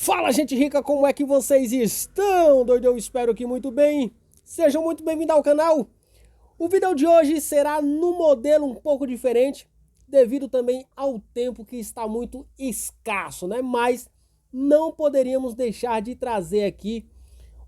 Fala, gente rica, como é que vocês estão? Doido, eu espero que muito bem. Sejam muito bem-vindos ao canal. O vídeo de hoje será no modelo um pouco diferente, devido também ao tempo que está muito escasso, né? Mas não poderíamos deixar de trazer aqui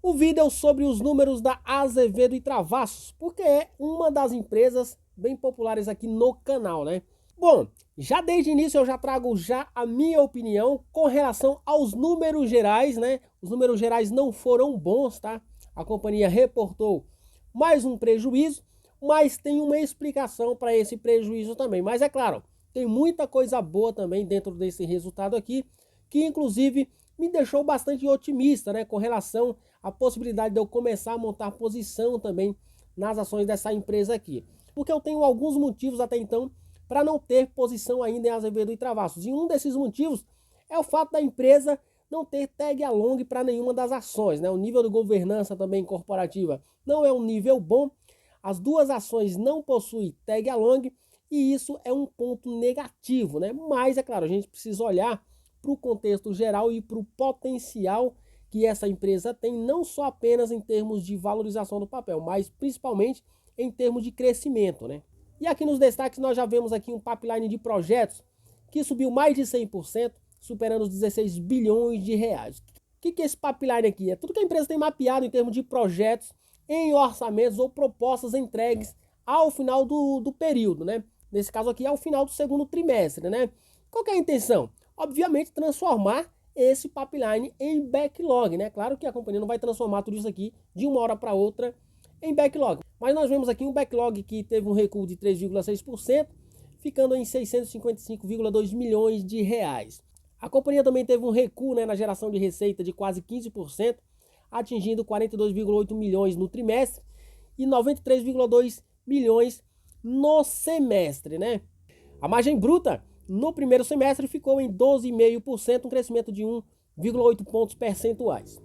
o vídeo sobre os números da Azevedo e Travassos, porque é uma das empresas bem populares aqui no canal, né? Bom, já desde o início eu já trago a minha opinião com relação aos números gerais, né? Os números gerais não foram bons, tá? A companhia reportou mais um prejuízo, mas tem uma explicação para esse prejuízo também. Mas é claro, tem muita coisa boa também dentro desse resultado aqui, que inclusive me deixou bastante otimista, né? Com relação à possibilidade de eu começar a montar posição também nas ações dessa empresa aqui. Porque eu tenho alguns motivos até então para não ter posição ainda em Azevedo e Travassos. E um desses motivos é o fato da empresa não ter tag along para nenhuma das ações, né? O nível de governança também corporativa não é um nível bom. As duas ações não possuem tag along e isso é um ponto negativo, né? Mas é claro, a gente precisa olhar para o contexto geral e para o potencial que essa empresa tem, não só apenas em termos de valorização do papel, mas principalmente em termos de crescimento, né? E aqui nos destaques nós já vemos aqui um pipeline de projetos que subiu mais de 100%, superando os 16 bilhões de reais. O que é esse pipeline aqui? É tudo que a empresa tem mapeado em termos de projetos, em orçamentos ou propostas entregues ao final do período, né? Nesse caso aqui, ao final do segundo trimestre, né? Qual que é a intenção? Obviamente, transformar esse pipeline em backlog, né? Claro que a companhia não vai transformar tudo isso aqui de uma hora para outra em backlog. Mas nós vemos aqui um backlog que teve um recuo de 3,6%, ficando em 655,2 milhões de reais. A companhia também teve um recuo, né, na geração de receita de quase 15%, atingindo 42,8 milhões no trimestre e 93,2 milhões no semestre, né? A margem bruta no primeiro semestre ficou em 12,5%, um crescimento de 1,8 pontos percentuais.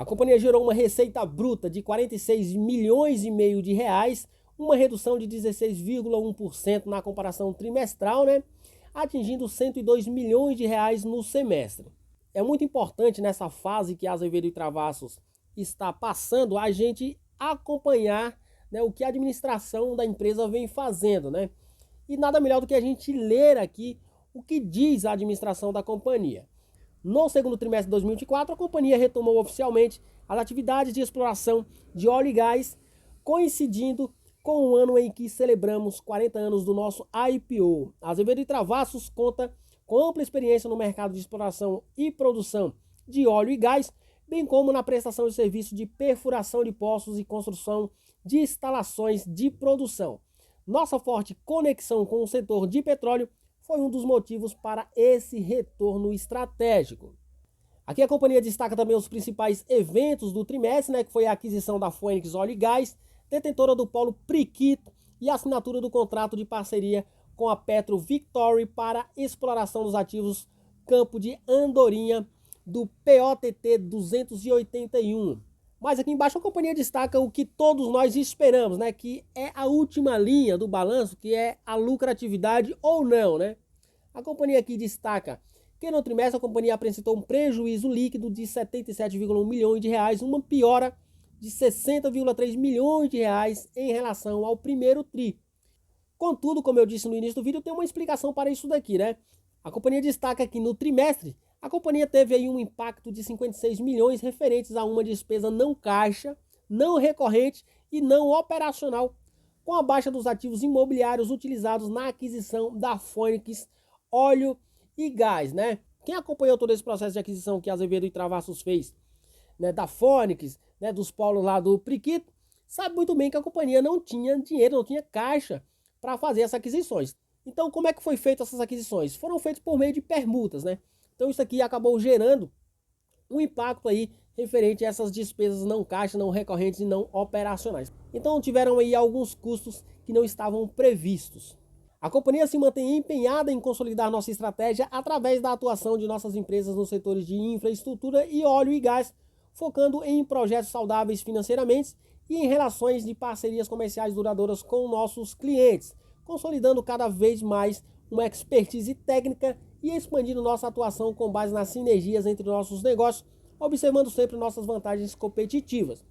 A companhia gerou uma receita bruta de 46 milhões e meio de reais, uma redução de 16,1% na comparação trimestral, né? Atingindo 102 milhões de reais no semestre. É muito importante nessa fase que a Azevedo e Travassos está passando a gente acompanhar, né, o que a administração da empresa vem fazendo, né? E nada melhor do que a gente ler aqui o que diz a administração da companhia. No segundo trimestre de 2024, a companhia retomou oficialmente as atividades de exploração de óleo e gás, coincidindo com o ano em que celebramos 40 anos do nosso IPO. A Azevedo e Travassos conta com ampla experiência no mercado de exploração e produção de óleo e gás, bem como na prestação de serviço de perfuração de poços e construção de instalações de produção. Nossa forte conexão com o setor de petróleo foi um dos motivos para esse retorno estratégico. Aqui a companhia destaca também os principais eventos do trimestre, né, que foi a aquisição da Phoenix Óleo e Gás, detentora do polo Priquito, e a assinatura do contrato de parceria com a Petro Victory para exploração dos ativos Campo de Andorinha do POTT 281. Mas aqui embaixo a companhia destaca o que todos nós esperamos, né? Que é a última linha do balanço, que é a lucratividade ou não, né? A companhia aqui destaca que no trimestre a companhia apresentou um prejuízo líquido de 77,1 milhões de reais, uma piora de 60,3 milhões de reais em relação ao primeiro tri. Contudo, como eu disse no início do vídeo, tem uma explicação para isso daqui, né? A companhia destaca que no trimestre a companhia teve aí um impacto de 56 milhões referentes a uma despesa não caixa, não recorrente e não operacional, com a baixa dos ativos imobiliários utilizados na aquisição da Phoenix Óleo e Gás, né? Quem acompanhou todo esse processo de aquisição que a Azevedo e Travassos fez, né, da Phoenix, né, dos polos lá do Priquito, sabe muito bem que a companhia não tinha dinheiro, não tinha caixa para fazer essas aquisições. Então, como é que foi feita essas aquisições? Foram feitas por meio de permutas, né? Então isso aqui acabou gerando um impacto aí referente a essas despesas não caixa, não recorrentes e não operacionais. Então tiveram aí alguns custos que não estavam previstos. A companhia se mantém empenhada em consolidar nossa estratégia através da atuação de nossas empresas nos setores de infraestrutura e óleo e gás, focando em projetos saudáveis financeiramente e em relações de parcerias comerciais duradouras com nossos clientes, consolidando cada vez mais uma expertise técnica e expandindo nossa atuação com base nas sinergias entre nossos negócios, observando sempre nossas vantagens competitivas.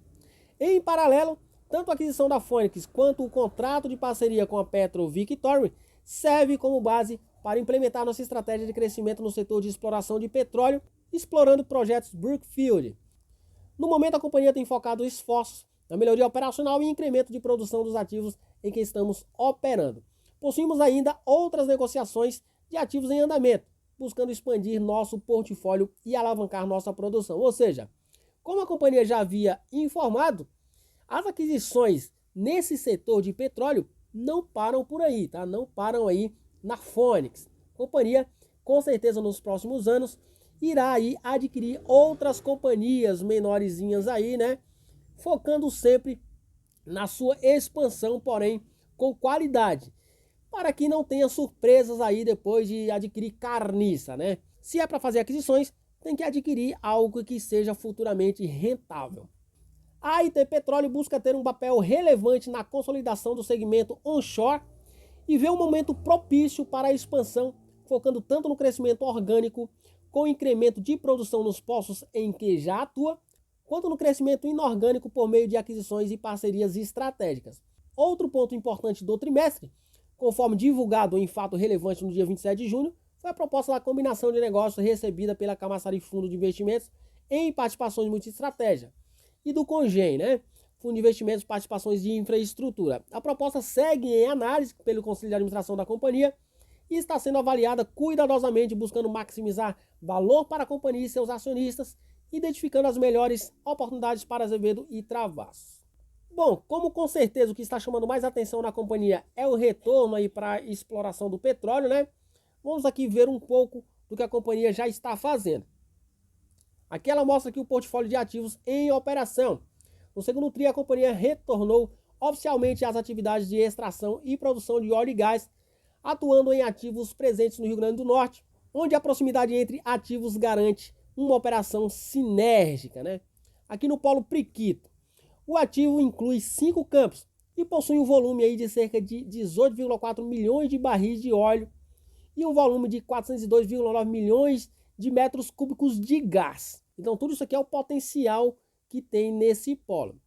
Em paralelo, tanto a aquisição da Phoenix quanto o contrato de parceria com a Petro Victory serve como base para implementar nossa estratégia de crescimento no setor de exploração de petróleo, explorando projetos Brookfield. No momento, a companhia tem focado esforços na melhoria operacional e incremento de produção dos ativos em que estamos operando. Possuímos ainda outras negociações de ativos em andamento, buscando expandir nosso portfólio e alavancar nossa produção. Ou seja, como a companhia já havia informado, as aquisições nesse setor de petróleo não param por aí, tá? Não param aí na Phoenix. A companhia, com certeza, nos próximos anos, irá aí adquirir outras companhias menorzinhas aí, né? Focando sempre na sua expansão, porém com qualidade, para que não tenha surpresas aí depois de adquirir carniça, né? Se é para fazer aquisições, tem que adquirir algo que seja futuramente rentável. A AIT Petróleo busca ter um papel relevante na consolidação do segmento onshore e vê um momento propício para a expansão, focando tanto no crescimento orgânico, com incremento de produção nos poços em que já atua, quanto no crescimento inorgânico por meio de aquisições e parcerias estratégicas. Outro ponto importante do trimestre, conforme divulgado em fato relevante no dia 27 de junho, foi a proposta da combinação de negócios recebida pela Camaçari Fundo de Investimentos em participações multiestratégia e do Congem, né? Fundo de Investimentos e Participações de Infraestrutura. A proposta segue em análise pelo Conselho de Administração da companhia e está sendo avaliada cuidadosamente, buscando maximizar valor para a companhia e seus acionistas, identificando as melhores oportunidades para Azevedo e Travassos. Bom, como com certeza o que está chamando mais atenção na companhia é o retorno aí para a exploração do petróleo, né? Vamos aqui ver um pouco do que a companhia já está fazendo. Aqui ela mostra aqui o portfólio de ativos em operação. No segundo TRI, a companhia retornou oficialmente às atividades de extração e produção de óleo e gás, atuando em ativos presentes no Rio Grande do Norte, onde a proximidade entre ativos garante uma operação sinérgica, né? Aqui no Polo Priquito, o ativo inclui 5 campos e possui um volume aí de cerca de 18,4 milhões de barris de óleo e um volume de 402,9 milhões de metros cúbicos de gás. Então tudo isso aqui é o potencial que tem nesse polo.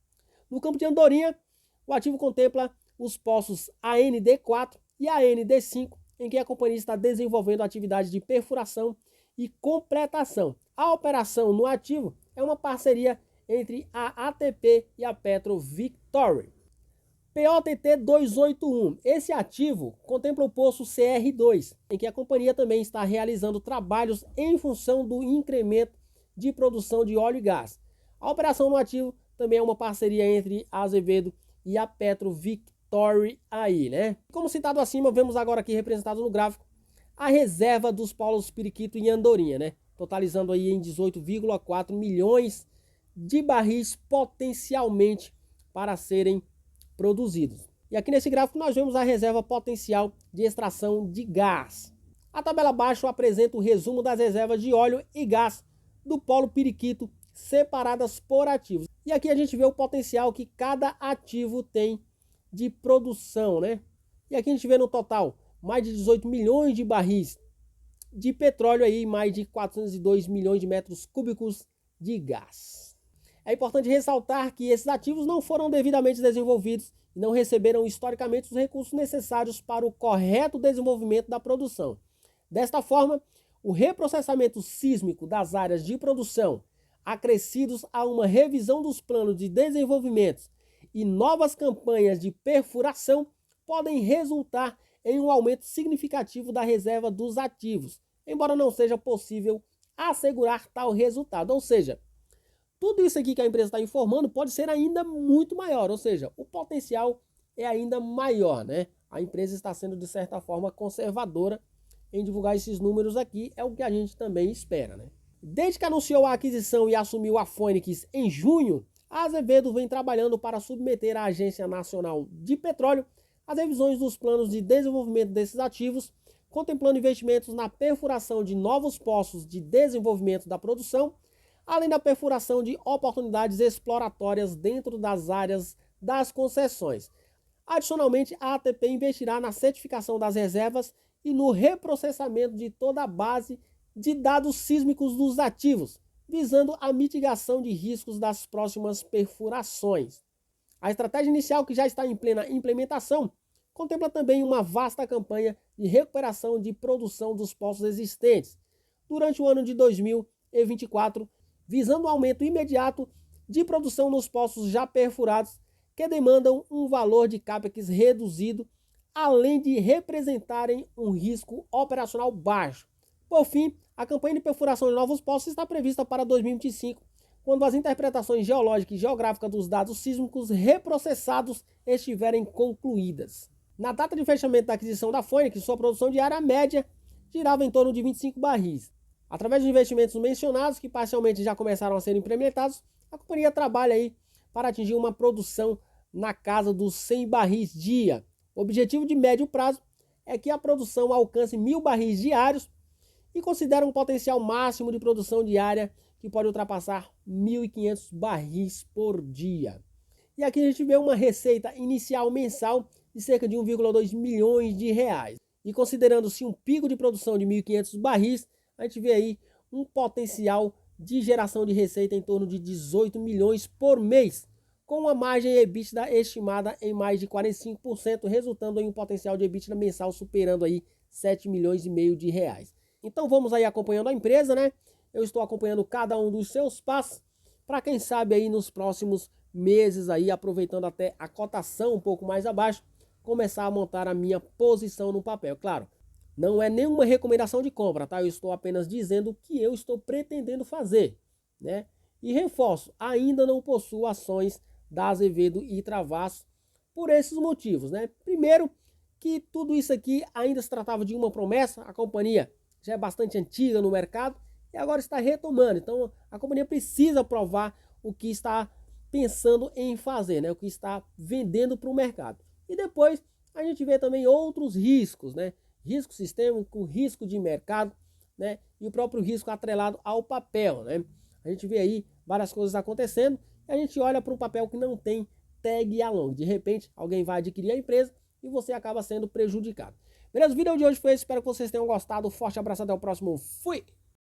No campo de Andorinha, o ativo contempla os poços AND4 e AND5, em que a companhia está desenvolvendo atividades de perfuração e completação. A operação no ativo é uma parceria entre a ATP e a Petro Victory. POTT 281. Esse ativo contempla o poço CR2, em que a companhia também está realizando trabalhos em função do incremento de produção de óleo e gás. A operação no ativo também é uma parceria entre a Azevedo e a Petro Victory aí, né? Como citado acima, vemos agora aqui representado no gráfico a reserva dos polos Periquito e Andorinha, né? Totalizando aí em 18,4 milhões de barris potencialmente para serem produzidos. E aqui nesse gráfico nós vemos a reserva potencial de extração de gás. A tabela abaixo apresenta o resumo das reservas de óleo e gás do polo Periquito separadas por ativos. E aqui a gente vê o potencial que cada ativo tem de produção, né? E aqui a gente vê no total mais de 18 milhões de barris de petróleo aí, mais de 402 milhões de metros cúbicos de gás. É importante ressaltar que esses ativos não foram devidamente desenvolvidos e não receberam historicamente os recursos necessários para o correto desenvolvimento da produção. Desta forma, o reprocessamento sísmico das áreas de produção, acrescidos a uma revisão dos planos de desenvolvimento e novas campanhas de perfuração, podem resultar em um aumento significativo da reserva dos ativos, embora não seja possível assegurar tal resultado. Ou seja, tudo isso aqui que a empresa está informando pode ser ainda muito maior, ou seja, o potencial é ainda maior, né? A empresa está sendo, de certa forma, conservadora em divulgar esses números aqui, é o que a gente também espera, né? Desde que anunciou a aquisição e assumiu a Phoenix em junho, a Azevedo vem trabalhando para submeter à Agência Nacional de Petróleo as revisões dos planos de desenvolvimento desses ativos, contemplando investimentos na perfuração de novos poços de desenvolvimento da produção, além da perfuração de oportunidades exploratórias dentro das áreas das concessões. Adicionalmente, a ATP investirá na certificação das reservas e no reprocessamento de toda a base de dados sísmicos dos ativos, visando a mitigação de riscos das próximas perfurações. A estratégia inicial, que já está em plena implementação, contempla também uma vasta campanha de recuperação de produção dos poços existentes durante o ano de 2024, visando o aumento imediato de produção nos poços já perfurados, que demandam um valor de CAPEX reduzido, além de representarem um risco operacional baixo. Por fim, a campanha de perfuração de novos poços está prevista para 2025, quando as interpretações geológicas e geográficas dos dados sísmicos reprocessados estiverem concluídas. Na data de fechamento da aquisição da Phoenix, sua produção diária média girava em torno de 25 barris. Através dos investimentos mencionados, que parcialmente já começaram a ser implementados, a companhia trabalha aí para atingir uma produção na casa dos 100 barris dia. O objetivo de médio prazo é que a produção alcance 1.000 barris diários e considera um potencial máximo de produção diária que pode ultrapassar 1.500 barris por dia. E aqui a gente vê uma receita inicial mensal de cerca de 1,2 milhões de reais. E considerando-se um pico de produção de 1.500 barris, a gente vê aí um potencial de geração de receita em torno de 18 milhões por mês, com uma margem EBITDA estimada em mais de 45%, resultando em um potencial de EBITDA mensal superando aí 7 milhões e meio de reais. Então vamos aí acompanhando a empresa, né? Eu estou acompanhando cada um dos seus passos, para quem sabe aí nos próximos meses aí, aproveitando até a cotação um pouco mais abaixo, começar a montar a minha posição no papel. Claro, não é nenhuma recomendação de compra, tá? Eu estou apenas dizendo o que eu estou pretendendo fazer, né? E reforço, ainda não possuo ações da Azevedo e Travassos por esses motivos, né? Primeiro, que tudo isso aqui ainda se tratava de uma promessa, a companhia já é bastante antiga no mercado e agora está retomando. Então, a companhia precisa provar o que está pensando em fazer, né? O que está vendendo para o mercado. E depois, a gente vê também outros riscos, né? Risco sistêmico, risco de mercado, né? E o próprio risco atrelado ao papel, né? A gente vê aí várias coisas acontecendo e a gente olha para um papel que não tem tag along. De repente, alguém vai adquirir a empresa e você acaba sendo prejudicado. Beleza? O vídeo de hoje foi esse. Espero que vocês tenham gostado. Forte abraço, até o próximo. Fui!